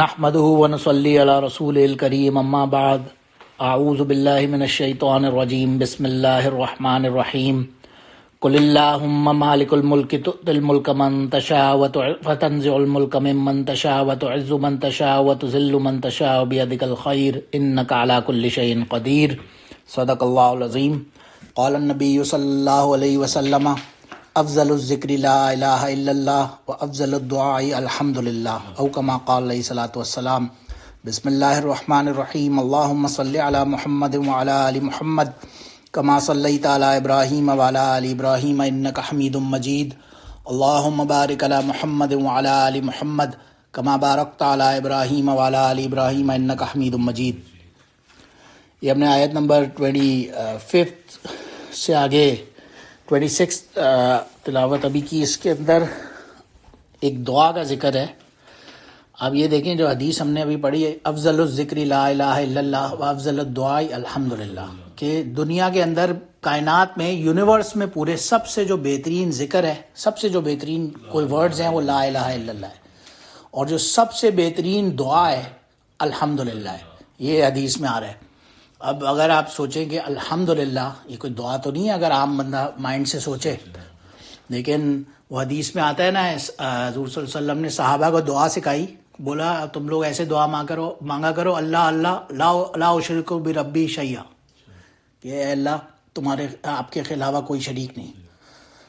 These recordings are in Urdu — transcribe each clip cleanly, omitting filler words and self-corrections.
نحمده ونصلي على رسوله الكريم اما بعد اعوذ بالله من الشيطان الرجيم بسم الله الرحمن الرحيم قل اللهم مالك الملك تؤتي الملك من تشاء وتنزع الملك ممن تشاء وتعز من تشاء وتذل من تشاء بيدك الخير انك على كل شيء قدير صدق الله العظيم قال النبي صلى الله عليه وسلم افضل الذکر لا الہ الا اللہ وافضل الدعاء الحمد للہ او کما قال علیہ الصلوۃ والسلام بسم اللہ الرحمن الرحیم اللہم صلی علی محمد وعلی آل محمد کما صلیت علی ابراہیم وعلی آل ابراہیم انک حمید مجید اللہم بارک علی محمد وعلی آل محمد کما بارکت علی ابراہیم وعلی آل ابراہیم انک حمید مجید۔ یہ ہم نے آیت نمبر 25 سے آگے 26 تلاوت ابھی کی۔ اس کے اندر ایک دعا کا ذکر ہے۔ آپ یہ دیکھیں جو حدیث ہم نے ابھی پڑھی ہے، افضل الذکر لا الہ الا اللہ و افضل الدعاء الحمد للہ، کہ دنیا کے اندر کائنات میں یونیورس میں پورے سب سے جو بہترین ذکر ہے، سب سے جو بہترین کوئی ورڈز ہیں وہ لا الہ الا اللہ ہے، اور جو سب سے بہترین دعا ہے الحمد للہ ہے۔ یہ حدیث میں آ رہا ہے۔ اب اگر آپ سوچیں کہ الحمدللہ یہ کوئی دعا تو نہیں ہے اگر عام بندہ مائنڈ سے سوچے، لیکن وہ حدیث میں آتا ہے نا، حضور صلی اللہ علیہ وسلم نے صحابہ کو دعا سکھائی، بولا تم لوگ ایسے دعا مانگا کرو اللہ اللہ لا اشرک بربی شیئا، کہ اے اللہ تمہارے آپ کے علاوہ کوئی شریک نہیں۔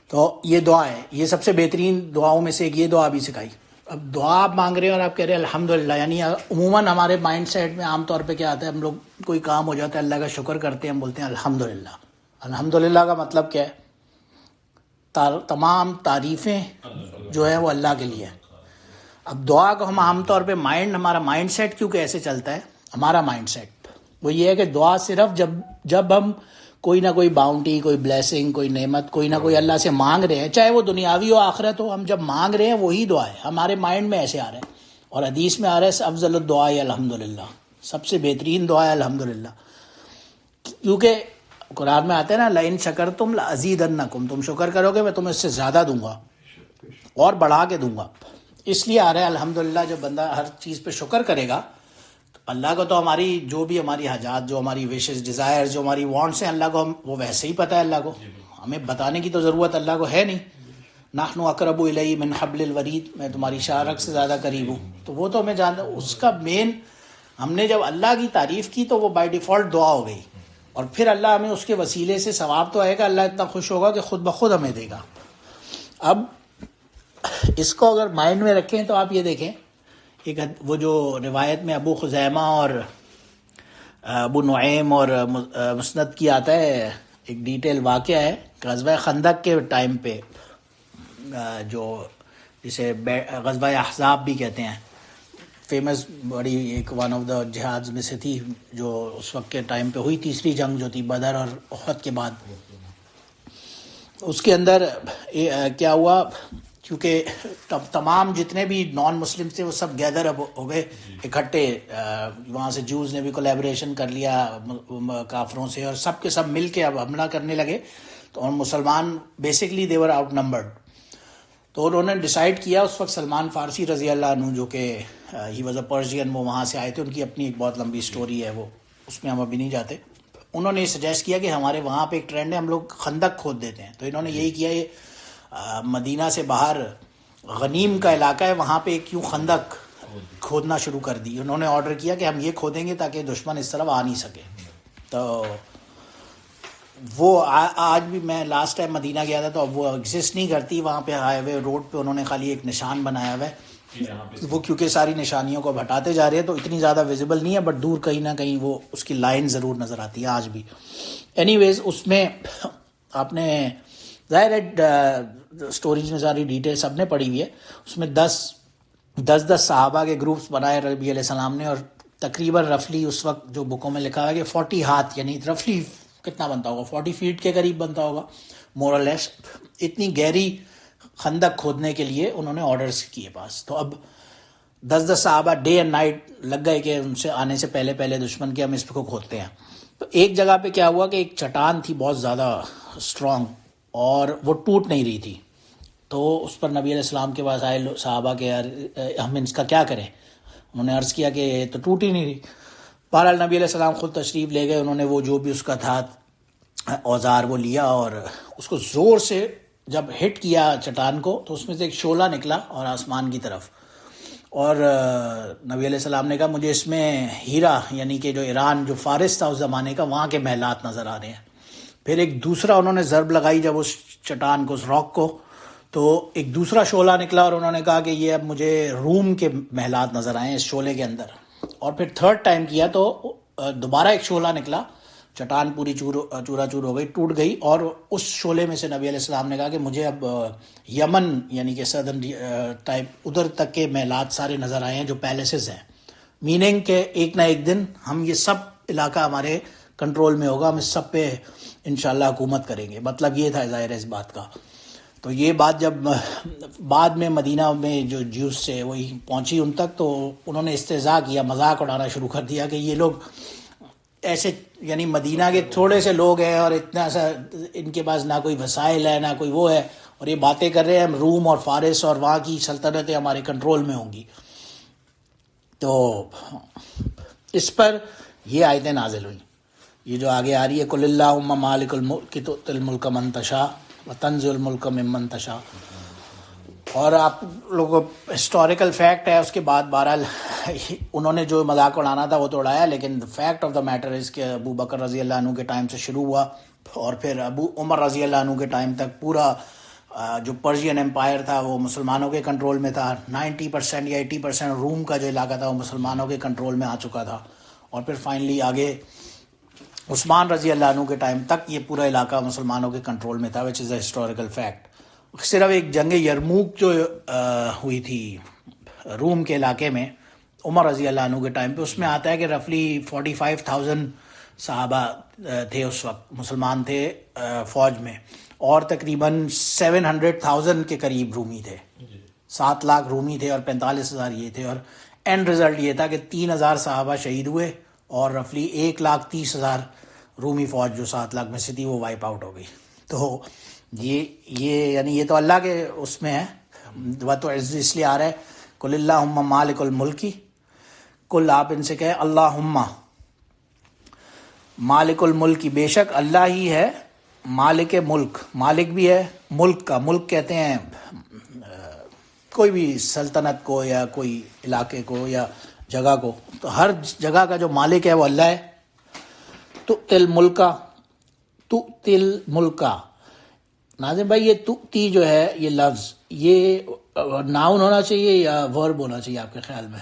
تو یہ دعا ہے، یہ سب سے بہترین دعاؤں میں سے ایک یہ دعا بھی سکھائی۔ اب دعا آپ مانگ رہے ہیں اور آپ کہہ رہے ہیں الحمدللہ، یعنی عموماً ہمارے مائنڈ سیٹ میں عام طور پہ کیا آتا ہے، ہم لوگ کوئی کام ہو جاتا ہے اللہ کا شکر کرتے ہیں، ہم بولتے ہیں الحمدللہ۔ الحمدللہ کا مطلب کیا ہے؟ تمام تعریفیں جو ہیں وہ اللہ کے لیے ہیں۔ اب دعا کو ہم عام طور پہ ہمارا مائنڈ سیٹ کیوں کہ ایسے چلتا ہے، ہمارا مائنڈ سیٹ وہ یہ ہے کہ دعا صرف جب ہم کوئی نہ کوئی باؤنٹی، کوئی بلیسنگ، کوئی نعمت، کوئی نہ کوئی اللہ سے مانگ رہے ہیں، چاہے وہ دنیاوی ہو آخرت ہو، ہم جب مانگ رہے ہیں وہی دعا ہے، ہمارے مائنڈ میں ایسے آ رہا ہے۔ اور حدیث میں آ رہا ہے افضل الدعاء الحمدللہ، سب سے بہترین دعا ہے الحمدللہ، کیونکہ قرآن میں آتا ہے نا لئن شکرتم لازیدنکم، تم شکر کرو گے میں تمہیں اس سے زیادہ دوں گا اور بڑھا کے دوں گا۔ اس لیے آ رہا ہے الحمدللہ، جب بندہ ہر چیز پہ شکر کرے گا تو اللہ کو تو ہماری جو بھی ہماری حاجات، جو ہماری وشز، ڈیزائر، جو ہماری وانٹس ہیں، اللہ کو وہ ویسے ہی پتہ ہے، اللہ کو ہمیں بتانے کی تو ضرورت اللہ کو ہے نہیں۔ نحن اقرب الیہ من حبل الورید، میں تمہاری شارک سے زیادہ قریب ہوں، تو وہ تو ہمیں جانتا۔ اس کا مین ہم نے جب اللہ کی تعریف کی تو وہ بائی ڈیفالٹ دعا ہو گئی، اور پھر اللہ ہمیں اس کے وسیلے سے ثواب تو آئے گا، اللہ اتنا خوش ہوگا کہ خود بخود ہمیں دے گا۔ اب اس کو اگر مائنڈ میں رکھیں تو آپ یہ دیکھیں، ایک وہ جو روایت میں ابو خزیمہ اور ابو نعیم اور مسند کی آتا ہے، ایک ڈیٹیل واقعہ ہے غزوہ خندق کے ٹائم پہ، جو جسے غزوہ احزاب بھی کہتے ہیں، فیمس بڑی ایک ون آف دا جہادز میں سے تھی جو اس وقت کے ٹائم پہ ہوئی، تیسری جنگ جو تھی بدر اور احد کے بعد۔ اس کے اندر کیا ہوا، کیونکہ تمام جتنے بھی نان مسلم تھے وہ سب گیدر ہو گئے اکٹھے، وہاں سے جوز نے بھی کولیبریشن کر لیا کافروں سے، اور سب کے سب مل کے اب حملہ کرنے لگے، تو اور مسلمان basically they were out numbered. تو انہوں نے ڈیسائیڈ کیا، اس وقت سلمان فارسی رضی اللہ عنہ جو کہ ہی واز اے پرشین، وہ وہاں سے آئے تھے، ان کی اپنی ایک بہت لمبی سٹوری ہے، وہ اس میں ہم ابھی نہیں جاتے۔ انہوں نے یہ سجیسٹ کیا کہ ہمارے وہاں پہ ایک ٹرینڈ ہے، ہم لوگ خندق کھود دیتے ہیں۔ تو انہوں نے یہی کیا، یہ مدینہ سے باہر غنیم کا علاقہ ہے، وہاں پہ کیوں خندق کھودنا شروع کر دی۔ انہوں نے آرڈر کیا کہ ہم یہ کھودیں گے تاکہ دشمن اس طرف آ نہیں سکے۔ تو وہ آج بھی، میں لاسٹ ٹائم مدینہ گیا تھا تو اب وہ ایگزسٹ نہیں کرتی، وہاں پہ ہائی وے روڈ پہ انہوں نے خالی ایک نشان بنایا ہوا ہے، وہ کیونکہ ساری نشانیوں کو ہٹاتے جا رہے ہیں تو اتنی زیادہ ویزیبل نہیں ہے، بٹ دور کہیں نہ کہیں وہ اس کی لائن ضرور نظر آتی ہے آج بھی۔ اینی ویز اس میں آپ نے ظاہر ہے اسٹوریز میں ساری ڈیٹیل سب نے پڑھی ہوئی ہے، اس میں دس صحابہ کے گروپس بنائے نبی علیہ السلام نے، اور تقریباً رفلی اس وقت جو بکوں میں لکھا ہے کہ 40 ہاتھ، یعنی رفلی کتنا بنتا ہوگا، 40 فیٹ کے قریب بنتا ہوگا مور اور لیس، اتنی گہری خندق کھودنے کے لیے انہوں نے آرڈرز کیے پاس۔ تو اب 10 صحابہ ڈے اینڈ نائٹ لگ گئے کہ ان سے آنے سے پہلے دشمن کے ہم اس کو کھودتے ہیں۔ تو ایک جگہ پہ کیا ہوا کہ ایک چٹان تھی بہت زیادہ اسٹرانگ، اور وہ ٹوٹ نہیں رہی تھی، تو اس پر نبی علیہ السلام کے پاس آئے صحابہ کہ یار ہم اس کا کیا کریں، انہوں نے عرض کیا کہ تو ٹوٹ ہی نہیں رہی. بہرحال نبی علیہ السلام خود تشریف لے گئے. انہوں نے وہ جو بھی اس کا تھا اوزار وہ لیا اور اس کو زور سے جب ہٹ کیا چٹان کو تو اس میں سے ایک شعلہ نکلا اور آسمان کی طرف. اور نبی علیہ السلام نے کہا مجھے اس میں ہیرا یعنی کہ جو ایران جو فارس تھا اس زمانے کا وہاں کے محلات نظر آ رہے ہیں. پھر ایک دوسرا انہوں نے ضرب لگائی جب اس چٹان کو اس راک کو تو ایک دوسرا شعلہ نکلا اور انہوں نے کہا کہ یہ اب مجھے روم کے محلات نظر آئے ہیں اس شعلے کے اندر. اور پھر تھرڈ ٹائم کیا تو دوبارہ ایک شعلہ نکلا, چٹان پوری چورا چور ہو گئی, ٹوٹ گئی. اور اس شعلے میں سے نبی علیہ السلام نے کہا کہ مجھے اب یمن یعنی کہ سدرن ٹائپ ادھر تک کے محلات سارے نظر آئے ہیں جو پیلسز ہیں. میننگ کہ ایک نہ ایک دن ہم یہ سب علاقہ ہمارے کنٹرول میں ہوگا, ہم اس سب پہ انشاءاللہ حکومت کریں گے. مطلب یہ تھا ظاہر ہے اس بات کا. تو یہ بات جب بعد میں مدینہ میں جو جیوز سے وہی پہنچی ان تک تو انہوں نے استہزاء کیا, مذاق اڑانا شروع کر دیا کہ یہ لوگ ایسے یعنی مدینہ کے تھوڑے سے لوگ ہیں اور اتنا سا ان کے پاس نہ کوئی وسائل ہے نہ کوئی وہ ہے اور یہ باتیں کر رہے ہیں ہم روم اور فارس اور وہاں کی سلطنتیں ہمارے کنٹرول میں ہوں گی. تو اس پر یہ آیتیں نازل ہوئیں, یہ جو آگے آ رہی ہے قل اللہم مالک الملک تؤتی الملک من تشاء وتنزع الملک ممن تشاء. اور آپ لوگوں کو ہسٹوریکل فیکٹ ہے اس کے بعد بہرحال انہوں نے جو مذاق اڑانا تھا وہ تو اڑایا, لیکن fact of the matter is کہ ابو بکر رضی اللہ عنہ کے ٹائم سے شروع ہوا اور پھر ابو عمر رضی اللہ عنہ کے ٹائم تک پورا جو پرشین امپائر تھا وہ مسلمانوں کے کنٹرول میں تھا. 90% یا 80% روم کا جو علاقہ تھا وہ مسلمانوں کے کنٹرول میں آ چکا تھا. اور پھر فائنلی آگے عثمان رضی اللہ عنہ کے ٹائم تک یہ پورا علاقہ مسلمانوں کے کنٹرول میں تھا, وچ از اے ہسٹوریکل فیکٹ. صرف ایک جنگ یرموک جو ہوئی تھی روم کے علاقے میں عمر رضی اللہ عنہ کے ٹائم پہ, اس میں آتا ہے کہ رفلی 45,000 صحابہ تھے اس وقت, مسلمان تھے فوج میں, اور تقریباً 700,000 کے قریب رومی تھے. 7 لاکھ رومی تھے اور 45,000 یہ تھے. اور اینڈ رزلٹ یہ تھا کہ 3,000 صحابہ شہید ہوئے اور رفلی 1,30,000 رومی فوج جو 7 لاکھ میں سے تھی وہ وائپ آؤٹ ہو گئی. تو یہ یعنی یہ تو اللہ کے اس میں ہے. وہ تو اس لیے آ رہا ہے قل اللہم مالک الملکی, کل آپ ان سے کہیں اللہم مالک الملکی, بے شک اللہ ہی ہے مالک ملک, مالک بھی ہے ملک کا. ملک کہتے ہیں کوئی بھی سلطنت کو یا کوئی علاقے کو یا جگہ کو, تو ہر جگہ کا جو مالک ہے وہ اللہ ہے. تو تل ملکا ناظم بھائی, یہ تی جو ہے یہ لفظ یہ ناؤن ہونا چاہیے یا ورب ہونا چاہیے آپ کے خیال میں؟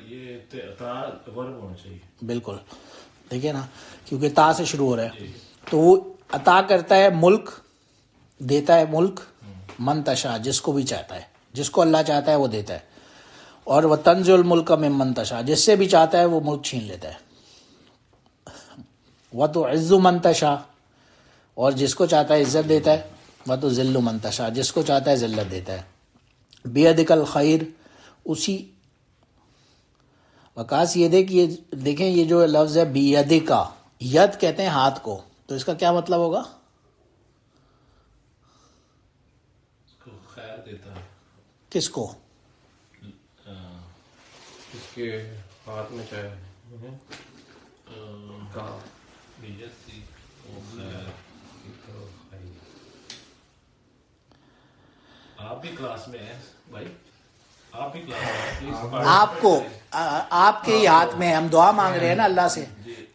یہ ورب ہونا چاہیے. بالکل, دیکھیں نا کیونکہ تا سے شروع ہو رہا ہے. تو وہ عطا کرتا ہے ملک, دیتا ہے ملک منتشا, جس کو بھی چاہتا ہے, جس کو اللہ چاہتا ہے وہ دیتا ہے. اور وہ تنزع الملک من منتشا, جس سے بھی چاہتا ہے وہ ملک چھین لیتا ہے. وہ تو عز منتشا, اور جس کو چاہتا ہے عزت دیتا ہے. وہ تو ذل منتشا, جس کو چاہتا ہے ذلت دیتا ہے. بیدک الخیر, اسی وکاس یہ دیکھیں یہ جو لفظ ہے بیدکا, ید کہتے ہیں ہاتھ کو, تو اس کا کیا مطلب ہوگا؟ اس کو خیر دیتا ہے. کس کو؟ اس کے ہاتھ میں چاہے آپ بھی کلاس میں ہیں بھائی, آپ بھی کلاس میں, آپ کو آپ کے ہی ہاتھ میں, ہم دعا مانگ رہے ہیں نا اللہ سے,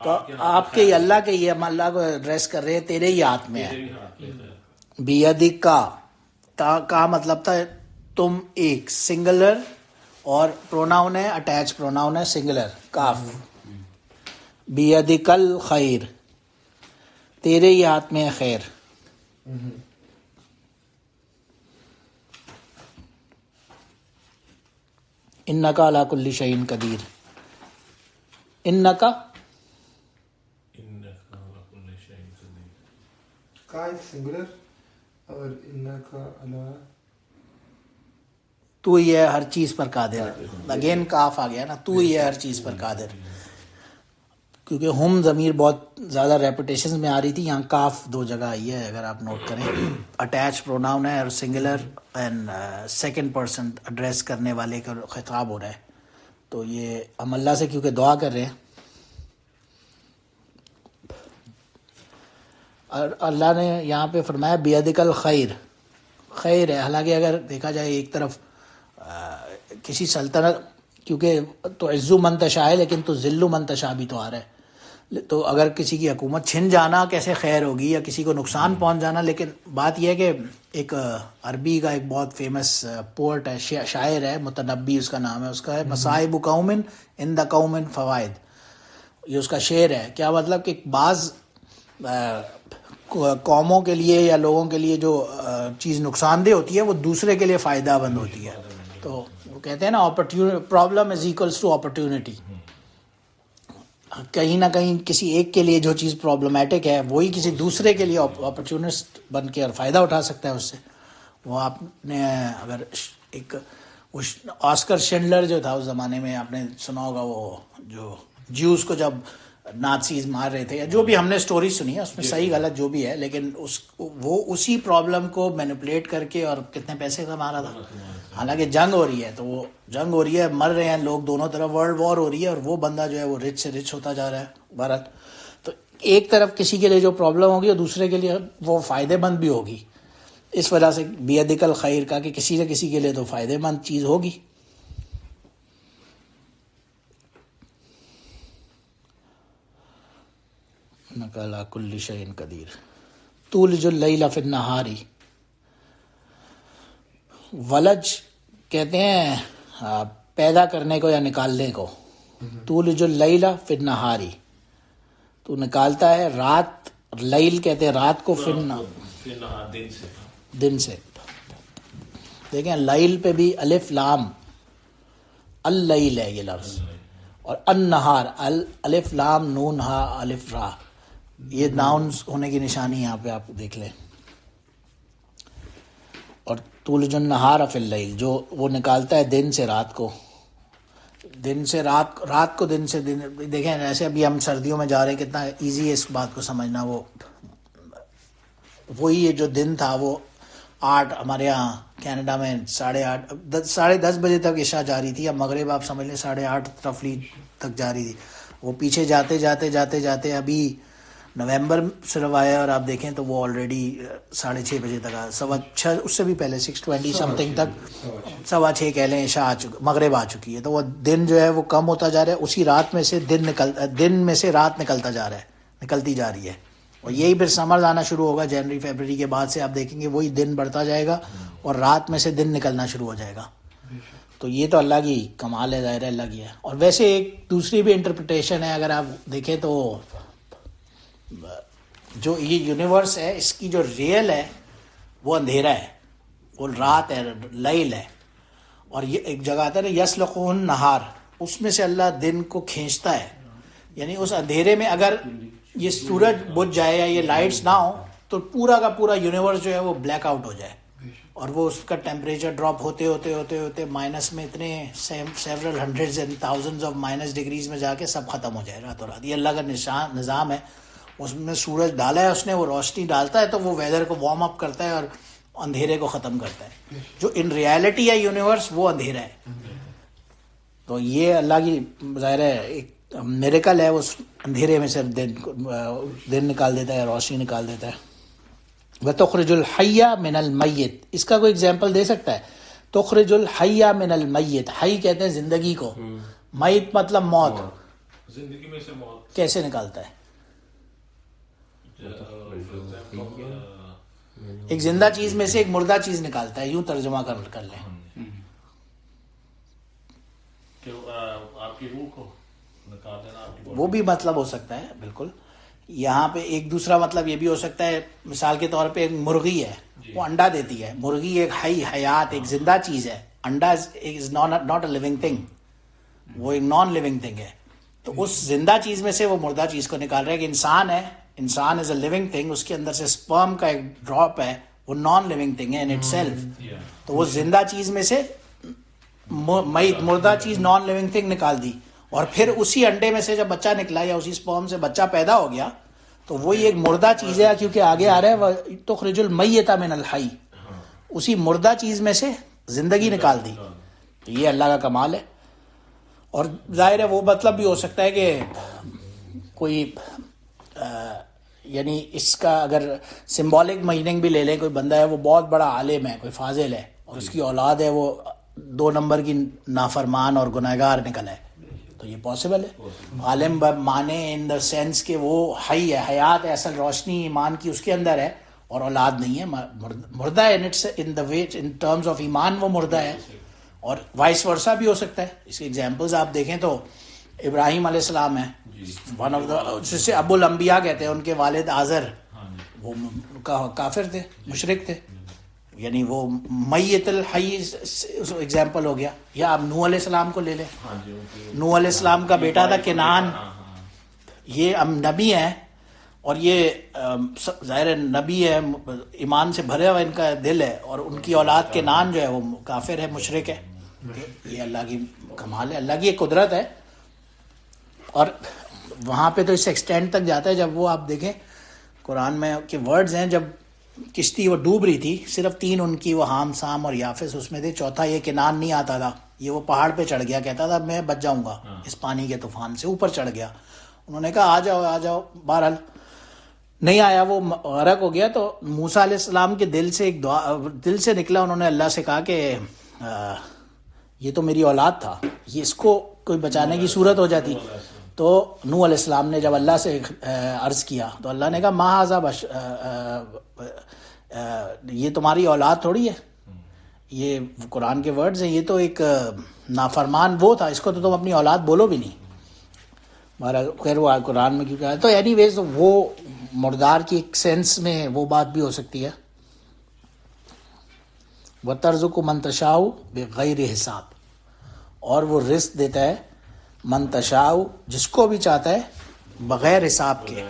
تو آپ کے ہی اللہ کے ہی ہم اللہ کو ایڈریس کر رہے ہیں, تیرے ہی ہاتھ میں ہے. بیدک کا مطلب تھا تم ایک, سنگلر, اور پروناؤن ہے اٹیچ پروناؤن ہے سنگلر کاف. بیدک الخیر, تیرے ہی ہاتھ میں ہے خیر. انکا علی کل شیء قدیر, انکا کا سنگولر اور انکا علی, تو ہی ہے ہر چیز پر قادر. اگین کاف آ گیا نا, تو ہی ہے ہر چیز پر قادر. کیونکہ ہم ضمیر بہت زیادہ ریپوٹیشن میں آ رہی تھی، یہاں کاف 2 جگہ آئی ہے اگر آپ نوٹ کریں. اٹیچ پروناؤن ہے اور singular and second person address کرنے والے کا خطاب ہو رہا ہے. تو یہ ہم اللہ سے کیونکہ دعا کر رہے ہیں، اور اللہ نے یہاں پہ فرمایا بیدک الخیر، خیر ہے. حالانکہ اگر دیکھا جائے ایک طرف کسی سلطنت، کیونکہ تو عزو من تشاء ہے لیکن تو ذلو من تشاء بھی تو آ رہا ہے، تو اگر کسی کی حکومت چھن جانا کیسے خیر ہوگی یا کسی کو نقصان پہنچ جانا. لیکن بات یہ ہے کہ ایک عربی کا ایک بہت فیمس پوئٹ ہے، شاعر ہے، متنبی اس کا نام ہے، اس کا ہے مصائب قوم عند قوم فوائد. یہ اس کا شعر ہے. کیا مطلب کہ بعض قوموں کے لیے یا لوگوں کے لیے جو چیز نقصان دہ ہوتی ہے وہ دوسرے کے لیے فائدہ مند ہوتی ہے. تو وہ کہتے ہیں نا problem is equals to opportunity. کہیں نہ کہیں کسی ایک کے لیے جو چیز پرابلمیٹک ہے وہی کسی دوسرے کے لیے اپرچونسٹ بن کے اور فائدہ اٹھا سکتا ہے اس سے. وہ آپ نے اگر ایک آسکر شنڈلر جو تھا اس زمانے میں، آپ نے سنا ہوگا، وہ جو جیوز کو جب نازیز مار رہے تھے، یا جو بھی ہم نے سٹوری سنی ہے اس میں صحیح غلط جو بھی ہے، لیکن وہ اسی پرابلم کو مینیپولیٹ کر کے اور کتنے پیسے کما رہا تھا. حالانکہ جنگ ہو رہی ہے، تو وہ جنگ ہو رہی ہے، مر رہے ہیں لوگ دونوں طرف، ورلڈ وار ہو رہی ہے، اور وہ بندہ جو ہے وہ رچ سے رچ ہوتا جا رہا ہے بھارت. تو ایک طرف کسی کے لیے جو پرابلم ہوگی اور دوسرے کے لیے وہ فائدے مند بھی ہوگی. اس وجہ سے بیدک الخیر کا کہ کسی نہ کسی کے لیے تو فائدے مند چیز ہوگی. انک علی کل شیء قدیر. تولج اللیل فی النہار، ولج کہتے ہیں پیدا کرنے کو یا نکالنے کو. تولج اللیل فی النہار، تو نکالتا ہے رات، لیل کہتے ہیں رات کو، دن سے. دیکھیں لیل پہ بھی الف لام، اللیل ہے یہ لفظ، اور النہار الف لام نون ہا الف را، یہ ناؤنز ہونے کی نشانی یہاں پہ آپ دیکھ لیں. اور تولج النہار فی اللیل، جو وہ نکالتا ہے دن سے رات کو، دن سے رات، رات کو دن سے دن. دیکھیں ایسے ابھی ہم سردیوں میں جا رہے ہیں، کتنا ایزی ہے اس بات کو سمجھنا. وہی جو دن تھا وہ 8، ہمارے یہاں کینیڈا میں 8:30 10:30 بجے تک عشاء جاری تھی. اب مغرب آپ سمجھ لیں 8:30 رفلی تک جاری تھی. وہ پیچھے جاتے جاتے جاتے جاتے ابھی نومبر صرف آیا، اور آپ دیکھیں تو وہ آلریڈی 6:30 بجے تک آیا، 6:15، اس سے بھی پہلے 6:20 سم تھنگ تک، 6:15 کہہ لیں عشاء مغرب آ چکی ہے. تو وہ دن جو ہے وہ کم ہوتا جا رہا ہے، اسی رات میں سے دن میں سے رات نکلتا جا رہا ہے، نکلتی جا رہی ہے. اور یہی پھر سمر آنا شروع ہوگا جنوری فیبرری کے بعد سے، آپ دیکھیں گے وہی دن بڑھتا جائے گا اور رات میں سے دن نکلنا شروع ہو جائے گا. تو یہ تو اللہ کی کمال ہے، ظاہر ہے اللہ کی ہے. اور ویسے ایک دوسری بھی انٹرپریٹیشن ہے، اگر آپ دیکھیں تو جو یہ یونیورس ہے اس کی جو ریئل ہے وہ اندھیرا ہے، وہ رات ہے، لیل ہے. اور یہ ایک جگہ آتا ہے نا یسلقہ النہار، اس میں سے اللہ دن کو کھینچتا ہے. یعنی اس اندھیرے میں اگر یہ سورج بجھ جائے یا یہ لائٹس نہ ہو تو پورا کا پورا یونیورس جو ہے وہ بلیک آؤٹ ہو جائے، اور وہ اس کا ٹیمپریچر ڈراپ ہوتے ہوتے ہوتے ہوتے مائنس میں اتنے several hundreds and thousands of minus degrees میں جا کے سب ختم ہو جائے راتوں رات. یہ اللہ کا نظام ہے. اس میں سورج ڈالا ہے اس نے، وہ روشنی ڈالتا ہے تو وہ ویدر کو وارم اپ کرتا ہے اور اندھیرے کو ختم کرتا ہے. جو ان ریالٹی ہے یونیورس وہ اندھیرا ہے. تو یہ اللہ کی ظاہر ہے ایک میریکل ہے، اس اندھیرے میں سے دن نکال دیتا ہے، روشنی نکال دیتا ہے. وَتُخْرِجُ الْحَيَّ مِنَ الْمَيِّتِ، اس کا کوئی اگزامپل دے سکتا ہے؟ تخرج الحی من المیت، حی کہتے ہیں زندگی کو، میت مطلب موت. زندگی میں سے موت کیسے نکالتا ہے؟ ایک زندہ چیز میں سے ایک مردہ چیز نکالتا ہے، یوں ترجمہ کر لیں. آپ کی روح کو نکال دینا، وہ بھی مطلب ہو سکتا ہے بالکل. یہاں پہ ایک دوسرا مطلب یہ بھی ہو سکتا ہے، مثال کے طور پہ ایک مرغی ہے، وہ انڈا دیتی ہے. مرغی ایک حیات، ایک زندہ چیز ہے. انڈا is not a living thing, وہ ایک نان لیونگ تھنگ ہے. تو اس زندہ چیز میں سے وہ مردہ چیز کو نکال رہا ہے. کہ انسان ہے، انسان از اے لیونگ تھنگ، اس کے اندر سے سپرم کا ایک ڈراپ ہے، وہ نان لیونگ تھنگ ہے ان اٹ سیلف. تو وہ زندہ چیز میں سے میت مردہ چیز نان لیونگ تھنگ نکال دی، اور پھر اسی انڈے میں سے جب بچہ نکلا یا اسی سپرم سے بچہ پیدا ہو گیا تو وہی ایک مردہ چیز ہے، کیونکہ آگے آ رہا ہے تخرج المیت من الحی، اسی مردہ چیز میں سے زندگی نکال دی. تو یہ اللہ کا کمال ہے. اور ظاہر ہے وہ مطلب بھی ہو سکتا ہے کہ کوئی یعنی اس کا اگر سمبولک میننگ بھی لے لیں، کوئی بندہ ہے وہ بہت بڑا عالم ہے، کوئی فاضل ہے، اور اس کی اولاد ہے وہ 2 نمبر کی نافرمان اور گنہگار نکل ہے، تو یہ پاسبل ہے. عالم مانے ان دا سینس کہ وہ حی ہے، حیات ہے، اصل روشنی ایمان کی اس کے اندر ہے، اور اولاد نہیں ہے، مردہ ہے ان دا وے ان ٹرمز آف ایمان وہ مردہ ہے. اور وائس ورسا بھی ہو سکتا ہے. اس کے ایگزامپلز آپ دیکھیں تو ابراہیم علیہ السلام ہے، ون آف دا، جسے ابو الانبیاء کہتے ہیں، ان کے والد آزر وہ کافر تھے، مشرک تھے، یعنی وہ میت الحی ایگزامپل ہو گیا. یا آپ نوح علیہ السلام کو لے لیں، نوح علیہ السلام کا بیٹا تھا کنعان، یہ نبی ہیں، اور یہ ظاہر نبی ہے، ایمان سے بھرے ہوا ان کا دل ہے، اور ان کی اولاد کنعان جو ہے وہ کافر ہے، مشرک ہے. یہ اللہ کی کمال ہے، اللہ کی ایک قدرت ہے. اور وہاں پہ تو اس ایکسٹینڈ تک جاتا ہے، جب وہ آپ دیکھیں قرآن میں کہ ورڈز ہیں، جب کشتی وہ ڈوب رہی تھی، صرف 3 ان کی، وہ حام، سام اور یافس اس میں تھے، چوتھا یہ کنعان نہیں آتا تھا، یہ وہ پہاڑ پہ چڑھ گیا، کہتا تھا میں بچ جاؤں گا اس پانی کے طوفان سے، اوپر چڑھ گیا. انہوں نے کہا آ جاؤ، بہرحال نہیں آیا، وہ غرق ہو گیا. تو موسیٰ علیہ السلام کے دل سے ایک دعا دل سے نکلا، انہوں نے اللہ سے کہا کہ یہ تو میری اولاد تھا، یہ اس کو کوئی بچانے کی صورت ہو جاتی. تو نوح علیہ السلام نے جب اللہ سے عرض کیا تو اللہ نے کہا ما ھذا یہ تمہاری اولاد تھوڑی ہے، یہ قرآن کے ورڈز ہیں، یہ تو ایک نافرمان وہ تھا، اس کو تو تم اپنی اولاد بولو بھی نہیں. بہرحال خیر وہ قرآن میں کیوں کہا. تو اینی ویز وہ مردار کی ایک سینس میں وہ بات بھی ہو سکتی ہے. وَتَرْزُقُ مَن تَشَاءُ بِغَيْرِ حساب، اور وہ رزق دیتا ہے من تشاء، جس کو بھی چاہتا ہے بغیر حساب کے.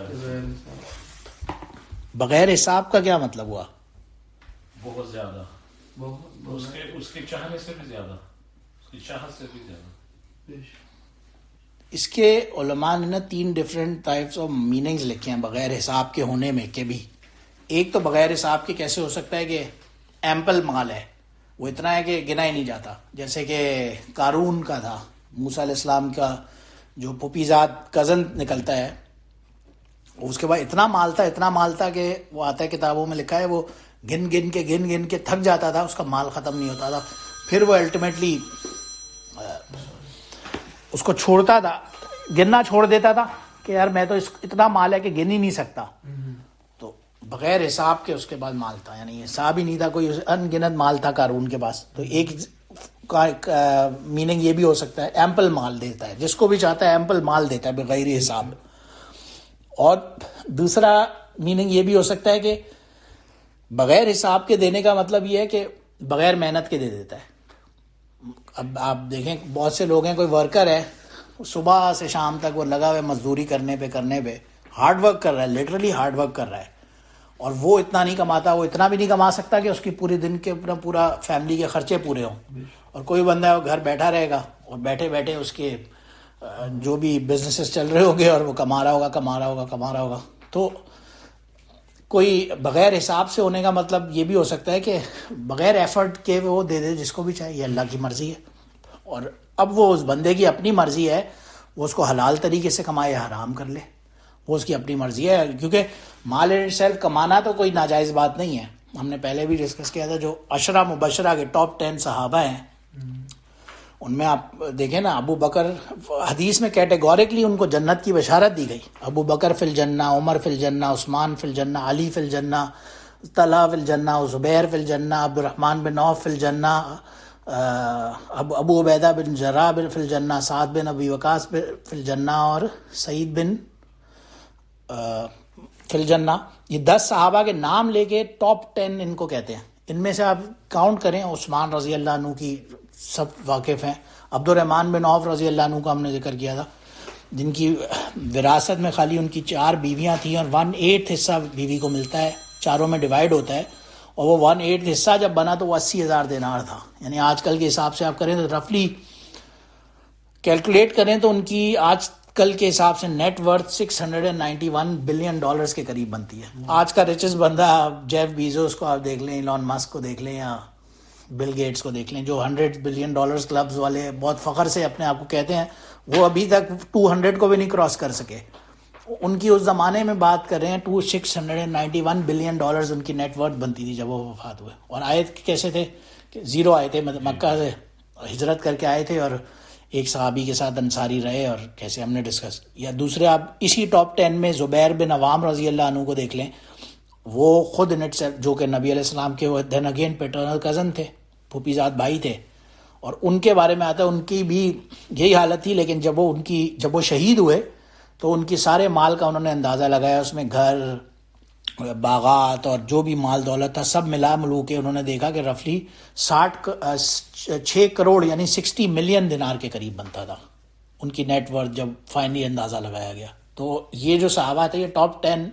بغیر حساب کا کیا مطلب ہوا؟ بہت زیادہ، اس کے چاہنے سے بھی زیادہ، اس کی چاہت سے بھی زیادہ. اس کے علماء نے 3 ڈفرینٹ ٹائپس آف میننگز لکھے ہیں بغیر حساب کے ہونے میں کے بھی. ایک تو بغیر حساب کے کیسے ہو سکتا ہے کہ ایمپل مال ہے، وہ اتنا ہے کہ گنا ہی نہیں جاتا، جیسے کہ قارون کا تھا، موسیٰ علیہ السلام کا جو پھوپھیزاد کزن نکلتا ہے، اس کے بعد اتنا مال تھا کہ وہ آتا ہے کتابوں میں لکھا ہے وہ گن گن کے تھک جاتا تھا، اس کا مال ختم نہیں ہوتا تھا. پھر وہ الٹیمیٹلی اس کو چھوڑتا تھا، گننا چھوڑ دیتا تھا کہ یار میں تو اتنا مال ہے کہ گن ہی نہیں سکتا. تو بغیر حساب کے اس کے بعد مال تھا، یعنی حساب ہی نہیں تھا، کوئی ان گنت مال تھا قارون کے پاس. تو ایک میننگ یہ بھی ہو سکتا ہے ایمپل مال دیتا ہے، جس کو بھی چاہتا ہے ایمپل مال دیتا ہے بغیر حساب. اور دوسرا میننگ یہ بھی ہو سکتا ہے کہ بغیر حساب کے دینے کا مطلب یہ ہے کہ بغیر محنت کے دے دیتا ہے. اب آپ دیکھیں بہت سے لوگ ہیں، کوئی ورکر ہے، صبح سے شام تک وہ لگا ہوا ہے مزدوری کرنے پہ ہارڈ ورک کر رہا ہے، لٹرلی ہارڈ ورک کر رہا ہے، اور وہ اتنا نہیں کماتا، وہ اتنا بھی نہیں کما سکتا کہ اس کی پورے دن کے پورا فیملی کے خرچے پورے ہوں. اور کوئی بندہ ہے وہ گھر بیٹھا رہے گا، اور بیٹھے بیٹھے اس کے جو بھی بزنسز چل رہے ہوں گے اور وہ کما رہا ہوگا. تو کوئی بغیر حساب سے ہونے کا مطلب یہ بھی ہو سکتا ہے کہ بغیر ایفرٹ کے وہ دے دے جس کو بھی چاہیے، اللہ کی مرضی ہے. اور اب وہ اس بندے کی اپنی مرضی ہے، وہ اس کو حلال طریقے سے کمائے یا حرام کر لے، وہ اس کی اپنی مرضی ہے. کیونکہ مال ان سیلف کمانا تو کوئی ناجائز بات نہیں ہے. ہم نے پہلے بھی ڈسکس کیا تھا، جو 10 مبشرہ کے ٹاپ 10 صحابہ ہیں، ان میں آپ دیکھیں نا، ابو بکر حدیث میں کیٹیگوریکلی ان کو جنت کی بشارت دی گئی. ابو بکر فی الجنہ، عمر فی الجنہ، عثمان فی الجنہ، علی فی الجنہ، طلحہ فی الجنہ، زبیر فی الجنہ، عبد الرحمن بن عوف فی الجنہ، ابو عبیدہ بن جراح فی الجنہ، سعد بن ابی وقاص فی الجنہ، اور سعید بن فی الجنہ. یہ 10 صحابہ کے نام لے کے ٹاپ 10 ان کو کہتے ہیں. ان میں سے آپ کاؤنٹ کریں، عثمان رضی اللہ عنہ کی سب واقف ہیں، عبد الرحمن بن عوف رضی اللہ عنہ کا ہم نے ذکر کیا تھا، جن کی وراثت میں خالی ان کی 4 بیویاں تھیں، اور 1/8 حصہ بیوی کو ملتا ہے، چاروں میں ڈیوائیڈ ہوتا ہے. اور وہ 1/8 حصہ جب بنا تو وہ 80,000 دینار تھا. یعنی آج کل کے حساب سے آپ کریں تو رفلی کیلکولیٹ کریں تو ان کی آج کل کے حساب سے نیٹ ورتھ $691 بلین کے قریب بنتی ہے. آج کا ریچسٹ بندہ جیف بیزوس کو آپ دیکھ لیں، ایلون مسک کو دیکھ لیں، یا بل گیٹس کو دیکھ لیں، جو $100 بلین کلبز والے بہت فخر سے اپنے آپ کو کہتے ہیں، وہ ابھی تک 200 کو بھی نہیں کراس کر سکے. ان کی اس زمانے میں بات کر رہے ہیں $691 بلین ان کی نیٹ ورتھ بنتی تھی جب وہ وفات ہوئے. اور آئے کیسے تھے کہ زیرو آئے تھے، مکہ سے ہجرت کر کے آئے تھے اور ایک صحابی کے ساتھ انصاری رہے، اور کیسے ہم نے ڈسکس. یا دوسرے آپ اسی ٹاپ 10 میں زبیر بن عوام رضی اللہ عنہ کو دیکھ لیں. وہ خود نیٹ سے جو کہ نبی علیہ السلام کے وہ دین اگین پیٹرنل کزن تھے، پھوپھی زاد بھائی تھے، اور ان کے بارے میں آتا ہے ان کی بھی یہی حالت تھی. لیکن جب وہ شہید ہوئے تو ان کی سارے مال کا انہوں نے اندازہ لگایا، اس میں گھر، باغات اور جو بھی مال دولت تھا سب ملا ملو کے انہوں نے دیکھا کہ رفلی 6 کروڑ یعنی 60 ملین دینار کے قریب بنتا تھا ان کی نیٹ ورتھ جب فائنلی اندازہ لگایا گیا. تو یہ جو صحابہ تھے، یہ ٹاپ 10،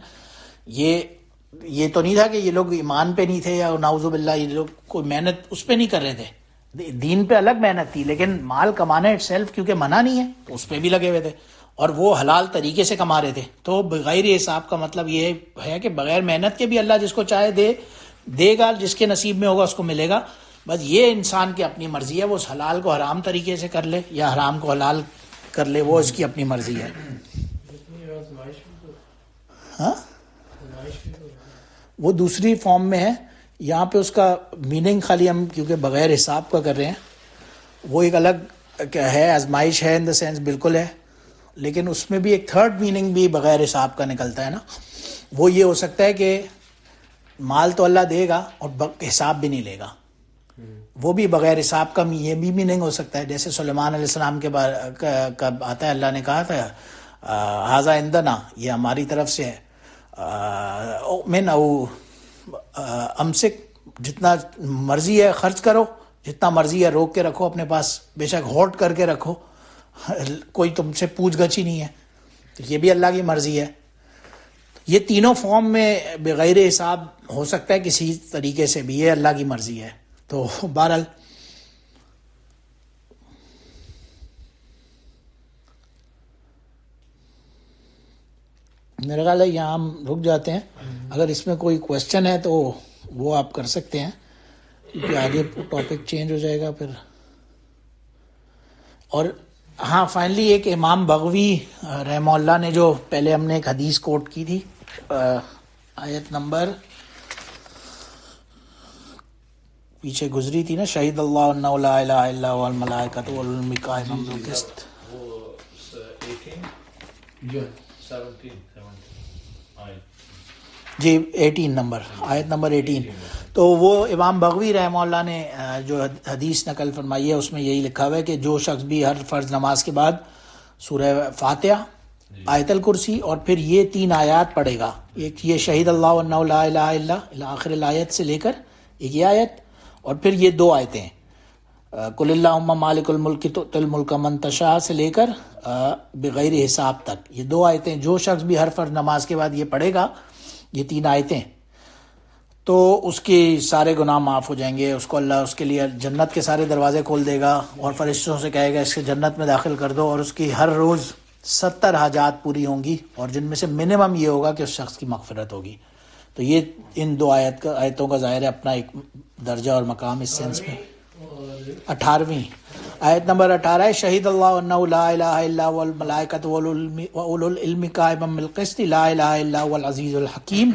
یہ تو نہیں تھا کہ یہ لوگ ایمان پہ نہیں تھے یا نعوذ باللہ یہ لوگ کوئی محنت اس پہ نہیں کر رہے تھے. دین پہ الگ محنت تھی، لیکن مال کمانا اٹ سیلف کیونکہ منع نہیں ہے تو اس پہ بھی لگے ہوئے تھے، اور وہ حلال طریقے سے کما رہے تھے. تو بغیر حساب کا مطلب یہ ہے کہ بغیر محنت کے بھی اللہ جس کو چاہے دے گا، جس کے نصیب میں ہوگا اس کو ملے گا. بس یہ انسان کی اپنی مرضی ہے، وہ اس حلال کو حرام طریقے سے کر لے یا حرام کو حلال کر لے، وہ اس کی اپنی مرضی ہے. ہاں وہ دوسری فارم میں ہے. یہاں پہ اس کا میننگ خالی ہم کیونکہ بغیر حساب کا کر رہے ہیں، وہ ایک الگ ہے، آزمائش ہے ان دا سینس بالکل ہے، لیکن اس میں بھی ایک تھرڈ میننگ بھی بغیر حساب کا نکلتا ہے نا. وہ یہ ہو سکتا ہے کہ مال تو اللہ دے گا اور حساب بھی نہیں لے گا، وہ بھی بغیر حساب کا یہ بھی میننگ ہو سکتا ہے. جیسے سلیمان علیہ السلام کے کا آتا ہے، اللہ نے کہا تھا ھذا عندنا، یہ ہماری طرف سے ہے، من او امسک، جتنا مرضی ہے خرچ کرو، جتنا مرضی ہے روک کے رکھو اپنے پاس، بے شک ہوٹ کر کے رکھو، کوئی تم سے پوچھ گچھ ہی نہیں ہے. تو یہ بھی اللہ کی مرضی ہے. یہ تینوں فارم میں بغیر حساب ہو سکتا ہے کسی طریقے سے بھی، یہ اللہ کی مرضی ہے. تو بہرحال میرا خیال ہے یہاں ہم رک جاتے ہیں. اگر اس میں کوئی کوشچن ہے تو وہ آپ کر سکتے ہیں، کیونکہ آگے ٹاپک چینج ہو جائے گا پھر. اور ہاں فائنلی ایک امام بغوی رحمہ اللہ نے جو پہلے ہم نے ایک حدیث کوٹ کی تھی، آیت نمبر پیچھے گزری تھی نا، شہید اللہ انہ لا الہ الا هو والملائکۃ واولو العلم قائما بالقسط. وہ 17 جی 18 نمبر، آیت نمبر 18. تو وہ امام بغوی رحمہ اللہ نے جو حدیث نقل فرمائی ہے اس میں یہی لکھا ہوا ہے کہ جو شخص بھی ہر فرض نماز کے بعد سورہ فاتحہ، آیت الکرسی اور پھر یہ 3 آیات پڑھے گا، ایک یہ شہید اللہ انہ لا الہ الا آخر الآیت سے لے کر ایک یہ آیت، اور پھر یہ 2 آیتیں قل اللہم مالک الملک تؤتی الملک من تشاء سے لے کر بغیر حساب تک، یہ 2 آیتیں جو شخص بھی ہر فرض نماز کے بعد یہ پڑھے گا، یہ 3 آیتیں، تو اس کے سارے گناہ معاف ہو جائیں گے. اس کو اللہ اس کے لیے جنت کے سارے دروازے کھول دے گا اور فرشتوں سے کہے گا اس کے جنت میں داخل کر دو، اور اس کی ہر روز 70 حاجات پوری ہوں گی، اور جن میں سے منیمم یہ ہوگا کہ اس شخص کی مغفرت ہوگی. تو یہ ان 2 آیتوں کا ظاہر ہے اپنا ایک درجہ اور مقام اس سینس میں. 18ویں آیت نمبر 18 ہے شہید اللہ انہ لا الہ الا هو والملائکۃ واولو العلم قائما بالقسط لا الہ الا هو العزیز الحکیم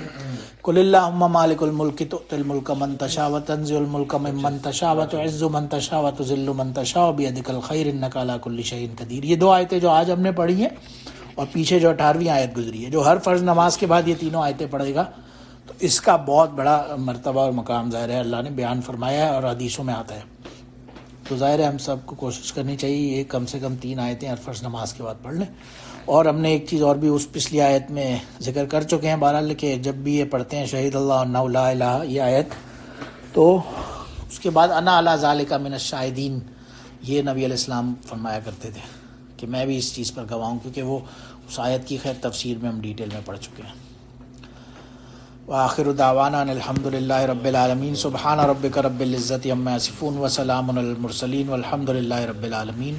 قل اللہم مالک الملک تؤتی الملک من تشاء وتنزع الملک ممن تشاء وتعز من تشاء وتذل من تشاء بیدک الخیر انک علی کل شیء قدیر. یہ 2 آیتیں جو آج ہم نے پڑھی ہیں، اور پیچھے جو 18ویں آیت گزری ہے، جو ہر فرض نماز کے بعد یہ تینوں آیتیں پڑھے گا تو اس کا بہت بڑا مرتبہ اور مقام ظاہر ہے، اللہ نے بیان فرمایا ہے اور حدیثوں میں آتا ہے. تو ظاہر ہے ہم سب کو کوشش کرنی چاہیے یہ کم سے کم 3 آیتیں ہر فرض نماز کے بعد پڑھ لیں. اور ہم نے ایک چیز اور بھی اس پچھلی آیت میں ذکر کر چکے ہیں بہرحال کہ جب بھی یہ پڑھتے ہیں شہید اللہ انہ لا الہ یہ آیت، تو اس کے بعد انا علی ذالک من الشاہدین، یہ نبی علیہ السلام فرمایا کرتے تھے کہ میں بھی اس چیز پر گواہ ہوں، کیونکہ وہ اس آیت کی خیر تفسیر میں ہم ڈیٹیل میں پڑھ چکے ہیں. وآخر دعوانا ان الحمد للہ رب العالمین. سبحان ربک رب العزت عما یصفون وسلام علی المرسلین والحمد للہ رب العالمین.